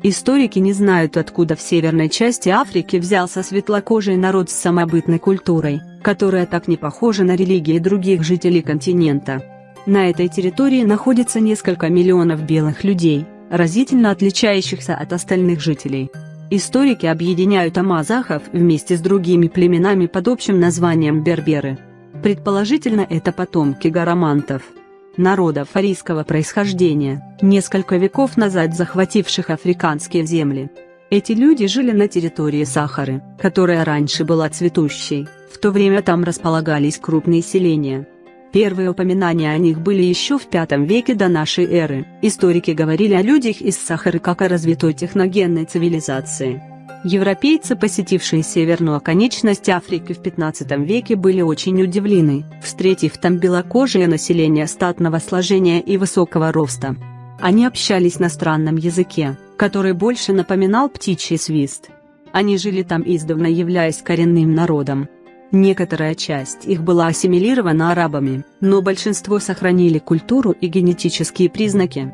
Историки не знают, откуда в северной части Африки взялся светлокожий народ с самобытной культурой, которая так не похожа на религии других жителей континента. На этой территории находится несколько миллионов белых людей, разительно отличающихся от остальных жителей. Историки объединяют амазахов вместе с другими племенами под общим названием берберы. Предположительно, это потомки гарамантов, народов арийского происхождения, несколько веков назад захвативших африканские земли. Эти люди жили на территории Сахары, которая раньше была цветущей, в то время там располагались крупные селения. Первые упоминания о них были еще в V веке до нашей эры. Историки говорили о людях из Сахары как о развитой техногенной цивилизации. Европейцы, посетившие северную оконечность Африки в XV веке, были очень удивлены, встретив там белокожее население статного сложения и высокого роста. Они общались на странном языке, который больше напоминал птичий свист. Они жили там издавна, являясь коренным народом. Некоторая часть их была ассимилирована арабами, но большинство сохранили культуру и генетические признаки.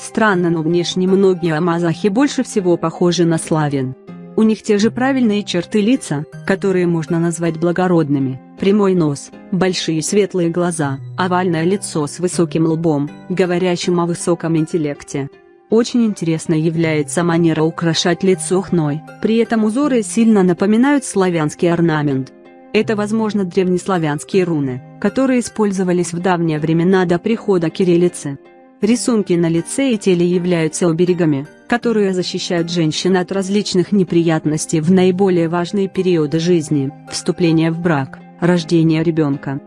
Странно, но внешне многие амазахи больше всего похожи на славян. У них те же правильные черты лица, которые можно назвать благородными: прямой нос, большие светлые глаза, овальное лицо с высоким лбом, говорящим о высоком интеллекте. Очень интересной является манера украшать лицо хной, при этом узоры сильно напоминают славянский орнамент. Это, возможно, древнеславянские руны, которые использовались в давние времена до прихода кириллицы. Рисунки на лице и теле являются оберегами, которые защищают женщин от различных неприятностей в наиболее важные периоды жизни: вступление в брак, рождение ребенка.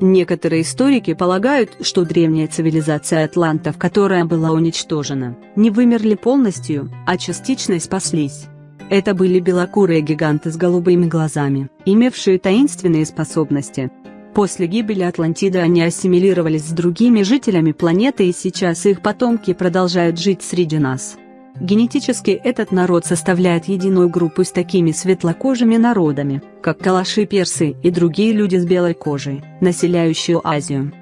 Некоторые историки полагают, что древняя цивилизация атлантов, которая была уничтожена, не вымерли полностью, а частично спаслись. Это были белокурые гиганты с голубыми глазами, имевшие таинственные способности. После гибели Атлантиды они ассимилировались с другими жителями планеты, и сейчас их потомки продолжают жить среди нас. Генетически этот народ составляет единую группу с такими светлокожими народами, как калаши-персы и другие люди с белой кожей, населяющие Азию.